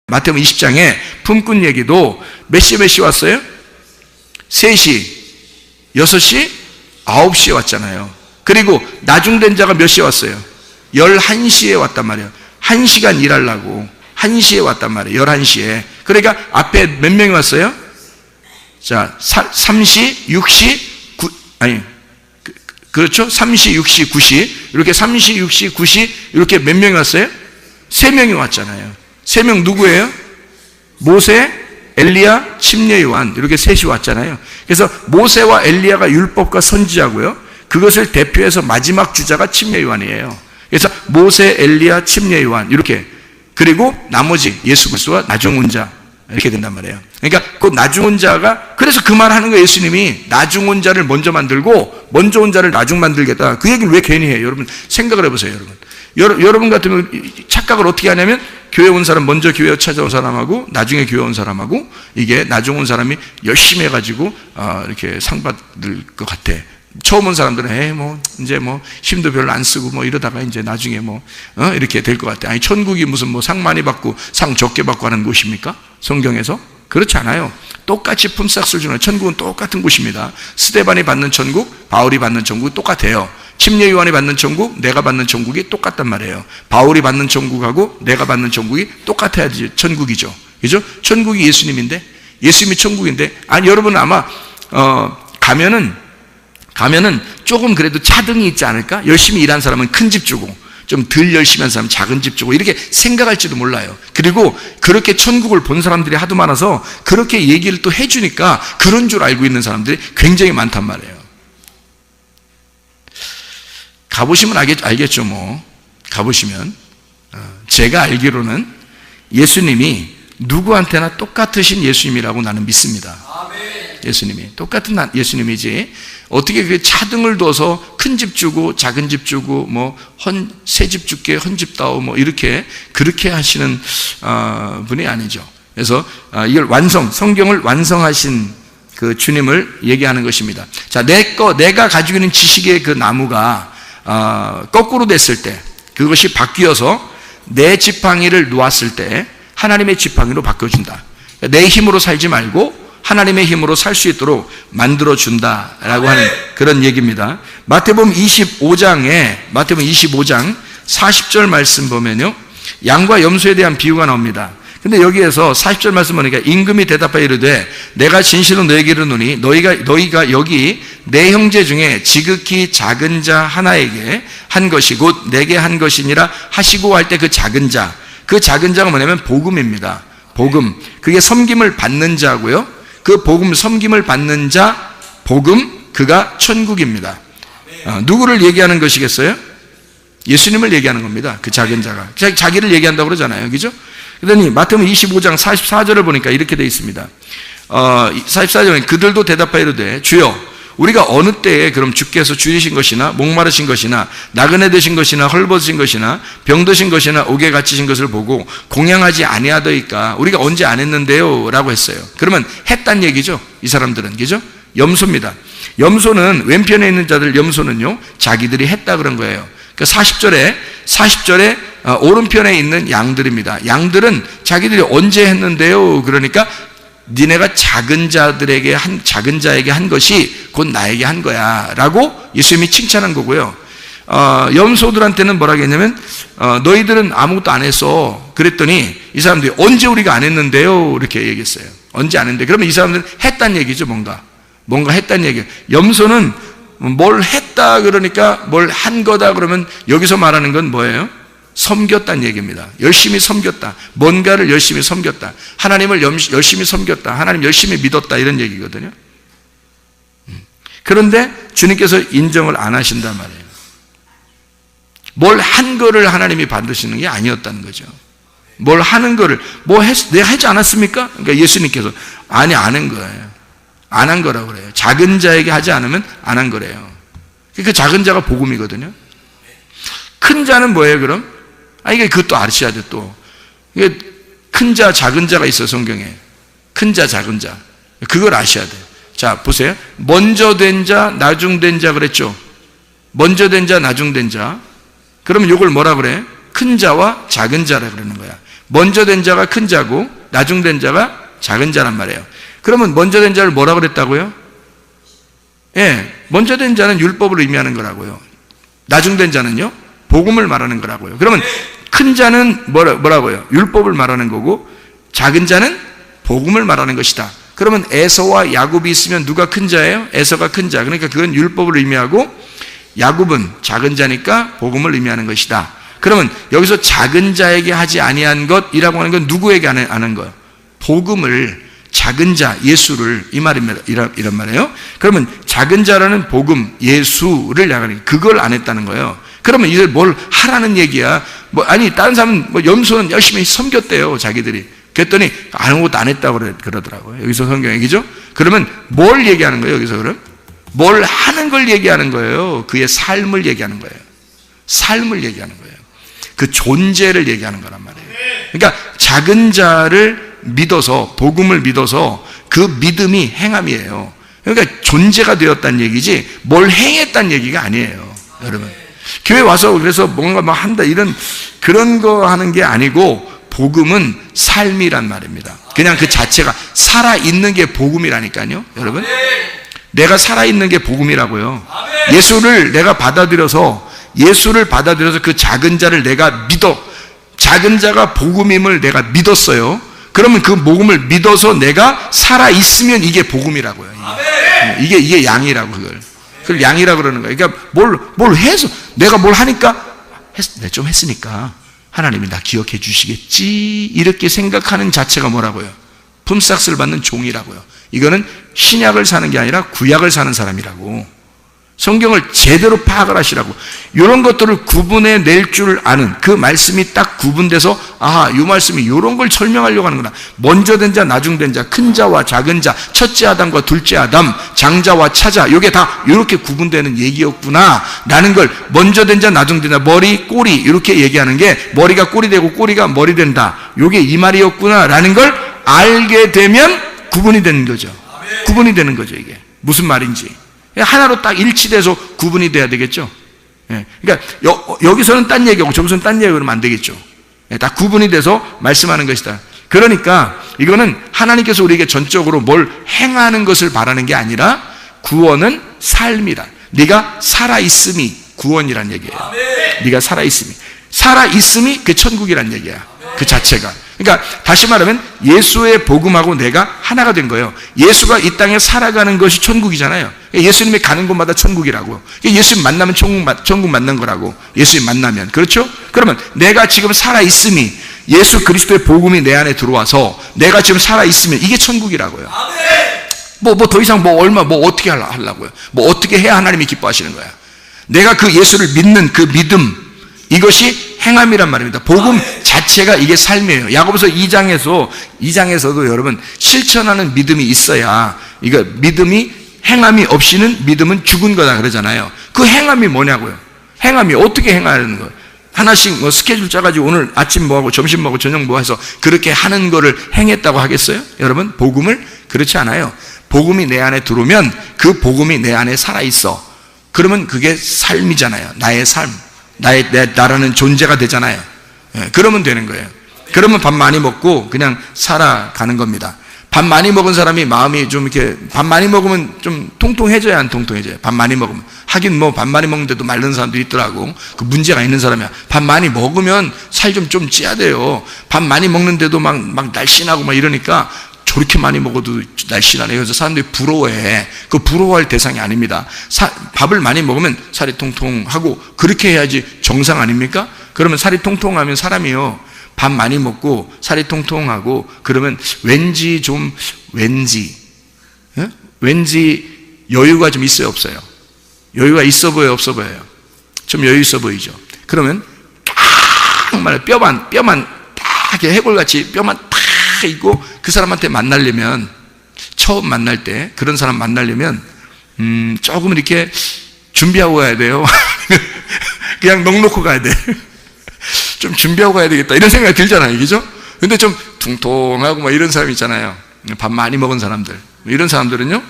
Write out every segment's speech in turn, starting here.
마태복음 20장에 품꾼 얘기도 몇 시에 왔어요? 3시, 6시, 9시에 왔잖아요. 그리고 나중된 자가 몇 시에 왔어요? 11시에 왔단 말이에요. 1시간 일하려고 1시에 왔단 말이에요. 11시에. 그러니까 앞에 몇 명이 왔어요? 자, 3시, 6시, 9, 아니, 그렇죠? 3시, 6시, 9시. 이렇게 3시, 6시, 9시, 이렇게 몇 명이 왔어요? 3명이 왔잖아요. 3명 누구예요? 모세, 엘리야, 침례 요한. 이렇게 셋이 왔잖아요. 그래서 모세와 엘리야가 율법과 선지자고요. 그것을 대표해서 마지막 주자가 침례 요한이에요. 그래서 모세, 엘리야, 침례 요한. 이렇게. 그리고 나머지 예수 그리스도와 나중 온 자. 이렇게 된단 말이에요. 그러니까 그 나중 온 자가, 그래서 그 말 하는 거예요. 예수님이 나중 온 자를 먼저 만들고 먼저 온 자를 나중 만들겠다. 그 얘기를 왜 괜히 해요? 여러분 생각을 해보세요. 여러분 같으면 착각을 어떻게 하냐면 교회 온 사람, 먼저 교회 찾아온 사람하고 나중에 교회 온 사람하고, 이게 나중 온 사람이 열심히 해가지고 이렇게 상 받을 것 같아. 처음 온 사람들은 이제 힘도 별로 안 쓰고 이러다가 이제 나중에 이렇게 될 것 같아. 아니, 천국이 무슨 상 많이 받고 상 적게 받고 하는 곳입니까? 성경에서? 그렇지 않아요. 똑같이 품삯을 주는, 천국은 똑같은 곳입니다. 스데반이 받는 천국, 바울이 받는 천국이 똑같아요. 침례 요한이 받는 천국, 내가 받는 천국이 똑같단 말이에요. 바울이 받는 천국하고 내가 받는 천국이 똑같아야지 천국이죠. 그죠? 천국이 예수님인데, 예수님이 천국인데, 아니, 여러분 아마 가면은 조금 그래도 차등이 있지 않을까? 열심히 일한 사람은 큰 집 주고, 좀 덜 열심히 한 사람은 작은 집 주고, 이렇게 생각할지도 몰라요. 그리고 그렇게 천국을 본 사람들이 하도 많아서 그렇게 얘기를 또 해주니까 그런 줄 알고 있는 사람들이 굉장히 많단 말이에요. 가보시면 알겠죠. 가보시면. 제가 알기로는 예수님이 누구한테나 똑같으신 예수님이라고 나는 믿습니다. 예수님이 똑같은 예수님이지, 어떻게 그 차등을 둬서 큰 집 주고 작은 집 주고 새 집 줄게 헌 집 다오 그렇게 하시는 분이 아니죠. 그래서 이걸 성경을 완성하신 그 주님을 얘기하는 것입니다. 자, 내가 가지고 있는 지식의 그 나무가 거꾸로 됐을 때, 그것이 바뀌어서 내 지팡이를 놓았을 때 하나님의 지팡이로 바꿔준다. 내 힘으로 살지 말고 하나님의 힘으로 살 수 있도록 만들어준다라고 하는 그런 얘기입니다. 마태복음 25장 40절 말씀 보면요, 양과 염소에 대한 비유가 나옵니다. 근데 여기에서 40절 말씀 보니까 임금이 대답하여 이르되 내가 진실로 너에게 이르노니 너희가 여기 내 형제 중에 지극히 작은 자 하나에게 한 것이 곧 내게 한 것이니라 하시고 할 때 그 작은 자가 뭐냐면 복음입니다. 복음. 그게 섬김을 받는 자고요. 그 복음, 섬김을 받는 자, 복음, 그가 천국입니다. 누구를 얘기하는 것이겠어요? 예수님을 얘기하는 겁니다. 그 작은 자가. 자기를 얘기한다고 그러잖아요. 그죠? 그러더니 마태복음 25장 44절을 보니까 이렇게 되어 있습니다. 44절에 그들도 대답하여 이르되 주여 우리가 어느 때에 그럼 주께서 줄이신 것이나 목마르신 것이나 나그네 되신 것이나 헐벗으신 것이나 병드신 것이나 옥에 갇히신 것을 보고 공양하지 아니하더이까 우리가 언제 안 했는데요? 라고 했어요. 그러면 했단 얘기죠. 이 사람들은. 그죠? 염소입니다. 염소는 왼편에 있는 자들, 염소는요 자기들이 했다 그런 거예요. 그러니까 40절에 오른편에 있는 양들입니다. 양들은 자기들이 언제 했는데요? 그러니까 니네가 작은 자에게 한 것이 곧 나에게 한 거야 라고 예수님이 칭찬한 거고요. 염소들한테는 뭐라고 했냐면 너희들은 아무것도 안 했어. 그랬더니 이 사람들이 언제 우리가 안 했는데요? 이렇게 얘기했어요. 언제 안 했는데. 그러면 이 사람들은 했단 얘기죠. 뭔가 했단 얘기예요. 염소는 뭘 했다 그러니까 뭘 한 거다 그러면 여기서 말하는 건 뭐예요? 섬겼다는 얘기입니다. 열심히 섬겼다. 뭔가를 열심히 섬겼다. 하나님을 열심히 섬겼다. 하나님 열심히 믿었다. 이런 얘기거든요. 그런데 주님께서 인정을 안 하신단 말이에요. 뭘 한 거를 하나님이 받으시는 게 아니었다는 거죠. 뭘 하는 거를 내가 하지 않았습니까? 그러니까 예수님께서 아니 안 한 거예요. 안 한 거라고 그래요. 작은 자에게 하지 않으면 안 한 거래요. 그 작은 자가 복음이거든요. 큰 자는 뭐예요 그럼? 이게 그것도 아셔야 돼 또. 이게 큰 자, 작은 자가 있어요 성경에. 큰 자, 작은 자. 그걸 아셔야 돼. 자 보세요. 먼저 된 자, 나중 된 자 그랬죠. 먼저 된 자, 나중 된 자. 그러면 이걸 뭐라 그래? 큰 자와 작은 자라 그러는 거야. 먼저 된 자가 큰 자고 나중된 자가 작은 자란 말이에요. 그러면 먼저 된 자를 뭐라고 그랬다고요? 예, 먼저 된 자는 율법을 의미하는 거라고요. 나중된 자는요? 복음을 말하는 거라고요. 그러면 큰 자는 뭐라고요? 율법을 말하는 거고 작은 자는 복음을 말하는 것이다. 그러면 에서와 야곱이 있으면 누가 큰 자예요? 에서가 큰 자. 그러니까 그건 율법을 의미하고 야곱은 작은 자니까 복음을 의미하는 것이다. 그러면 여기서 작은 자에게 하지 아니한 것이라고 하는 건 누구에게 하는 거예요? 복음을, 작은 자, 예수를, 이 말입니다. 이런 말이에요. 그러면 작은 자라는 복음, 예수를 나가는, 그걸 안 했다는 거예요. 그러면 이제 뭘 하라는 얘기야? 아니, 다른 사람은 염소는 열심히 섬겼대요, 자기들이. 그랬더니 아무것도 안 했다고 그러더라고요. 여기서 성경 얘기죠? 그러면 뭘 얘기하는 거예요, 여기서 그럼? 뭘 하는 걸 얘기하는 거예요. 그의 삶을 얘기하는 거예요. 삶을 얘기하는 거예요. 그 존재를 얘기하는 거란 말이에요. 그러니까 작은 자를 믿어서, 복음을 믿어서 그 믿음이 행함이에요. 그러니까 존재가 되었다는 얘기지 뭘 행했다는 얘기가 아니에요, 여러분. 교회 와서 그래서 뭔가 막 한다 이런 그런 거 하는 게 아니고 복음은 삶이란 말입니다. 그냥 그 자체가 살아있는 게 복음이라니까요, 여러분. 내가 살아있는 게 복음이라고요. 예수를 내가 받아들여서 그 작은 자를 내가 작은 자가 복음임을 내가 믿었어요. 그러면 그 복음을 믿어서 내가 살아있으면 이게 복음이라고요. 이게 양이라고 그걸 양이라고 그러는 거예요. 그러니까 뭘 해서 내가 뭘 하니까 좀 했으니까 하나님이 나 기억해 주시겠지 이렇게 생각하는 자체가 뭐라고요? 품삯을 받는 종이라고요. 이거는 신약을 사는 게 아니라 구약을 사는 사람이라고. 성경을 제대로 파악을 하시라고. 이런 것들을 구분해 낼 줄 아는 그 말씀이 딱 구분돼서 아하, 이 말씀이 이런 걸 설명하려고 하는구나. 먼저 된 자, 나중된 자, 큰 자와 작은 자, 첫째 아담과 둘째 아담, 장자와 차자, 이게 다 이렇게 구분되는 얘기였구나 라는 걸 먼저 된 자, 나중된 자, 머리, 꼬리 이렇게 얘기하는 게 머리가 꼬리 되고 꼬리가 머리 된다. 이게 이 말이었구나 라는 걸 알게 되면 구분이 되는 거죠. 구분이 되는 거죠, 이게. 무슨 말인지. 하나로 딱 일치돼서 구분이 돼야 되겠죠. 그러니까 여기서는 딴 얘기하고 저기서는 딴 얘기하고 그러면 안 되겠죠. 다 구분이 돼서 말씀하는 것이다. 그러니까 이거는 하나님께서 우리에게 전적으로 뭘 행하는 것을 바라는 게 아니라 구원은 삶이다. 네가 살아있음이 구원이란 얘기예요. 네가 살아있음이 그 천국이란 얘기야. 그 자체가. 그러니까 다시 말하면 예수의 복음하고 내가 하나가 된 거예요. 예수가 이 땅에 살아가는 것이 천국이잖아요. 예수님이 가는 곳마다 천국이라고. 예수님 만나면 천국 만난 거라고. 예수님 만나면. 그렇죠? 그러면 내가 지금 살아있음이 예수 그리스도의 복음이 내 안에 들어와서 내가 지금 살아있으면 이게 천국이라고요. 더 이상 어떻게 하려고요? 어떻게 해야 하나님이 기뻐하시는 거야? 내가 그 예수를 믿는 그 믿음, 이것이 행함이란 말입니다. 복음 자체가 이게 삶이에요. 야고보서 2장에서도 여러분 실천하는 믿음이 있어야, 이거 믿음이 행함이 없이는 믿음은 죽은 거다 그러잖아요. 그 행함이 뭐냐고요? 행함이 어떻게 행하는 거예요? 하나씩 스케줄 짜가지고 오늘 아침 뭐하고 점심 뭐하고 저녁 뭐 해서 그렇게 하는 거를 행했다고 하겠어요? 여러분, 복음을 그렇지 않아요. 복음이 내 안에 들어오면 그 복음이 내 안에 살아있어. 그러면 그게 삶이잖아요. 나의 삶. 나라는 존재가 되잖아요. 그러면 되는 거예요. 그러면 밥 많이 먹고 그냥 살아가는 겁니다. 밥 많이 먹은 사람이 마음이 좀 이렇게, 밥 많이 먹으면 좀 통통해져야 안 통통해져요? 밥 많이 먹으면. 하긴 밥 많이 먹는데도 마른 사람도 있더라고. 그 문제가 있는 사람이야. 밥 많이 먹으면 살 좀 찌야 돼요. 밥 많이 먹는데도 막 날씬하고 막 이러니까 저렇게 많이 먹어도 날씬하네. 그래서 사람들이 부러워해. 그 부러워할 대상이 아닙니다. 밥을 많이 먹으면 살이 통통하고 그렇게 해야지 정상 아닙니까? 그러면 살이 통통하면 사람이요, 밥 많이 먹고 살이 통통하고 그러면 왠지 여유가 좀 있어요, 없어요? 여유가 있어 보여요, 없어 보여요? 좀 여유 있어 보이죠? 그러면 딱 말해, 뼈만 딱 이렇게 해골같이 뼈만 딱 있고 그 사람한테 만나려면, 처음 만날 때 그런 사람 만나려면 조금 이렇게 준비하고 가야 돼요. 그냥 넉넉히 가야 돼. 좀 준비하고 가야 되겠다 이런 생각이 들잖아요, 그죠? 근데 좀 퉁퉁하고 막 이런 사람 있잖아요. 밥 많이 먹은 사람들, 이런 사람들은요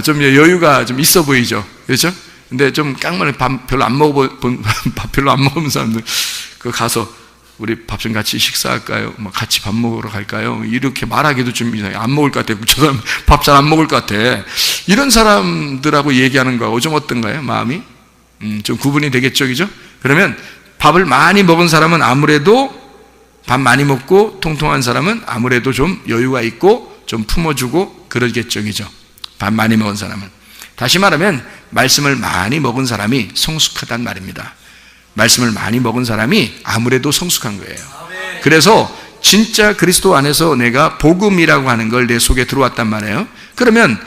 좀 여유가 좀 있어 보이죠, 그렇죠? 근데 좀 깡마를 밥 별로 안 먹은 사람들 그 가서 우리 밥 좀 같이 식사할까요? 뭐 같이 밥 먹으러 갈까요? 이렇게 말하기도 좀 이상해. 안 먹을 것 같아. 저 사람 밥 잘 안 먹을 것 같아. 이런 사람들하고 얘기하는 거하고 좀 어떤가요? 마음이? 좀 구분이 되겠죠, 그죠? 그러면 밥을 많이 먹은 사람은 아무래도 밥 많이 먹고 통통한 사람은 아무래도 좀 여유가 있고 좀 품어주고 그러겠죠, 그죠? 밥 많이 먹은 사람은. 다시 말하면 말씀을 많이 먹은 사람이 성숙하단 말입니다. 말씀을 많이 먹은 사람이 아무래도 성숙한 거예요. 그래서 진짜 그리스도 안에서 내가 복음이라고 하는 걸 내 속에 들어왔단 말이에요. 그러면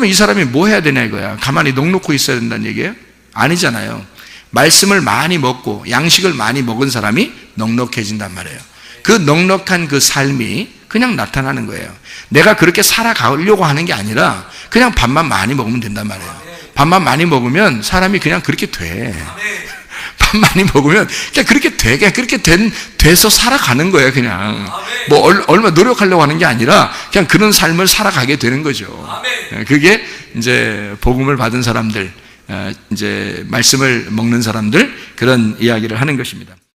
이 사람이 뭐 해야 되냐 이거야. 가만히 넋놓고 있어야 된다는 얘기예요? 아니잖아요. 말씀을 많이 먹고 양식을 많이 먹은 사람이 넉넉해진단 말이에요. 그 넉넉한 그 삶이 그냥 나타나는 거예요. 내가 그렇게 살아가려고 하는 게 아니라 그냥 밥만 많이 먹으면 된단 말이에요. 밥만 많이 먹으면 사람이 그냥 그렇게 돼. 밥 많이 먹으면 그냥 그렇게 돼. 그냥 그렇게 돼서 살아가는 거예요. 그냥 뭐 얼마 노력하려고 하는 게 아니라 그냥 그런 삶을 살아가게 되는 거죠. 그게 이제 복음을 받은 사람들, 이제 말씀을 먹는 사람들, 그런 이야기를 하는 것입니다.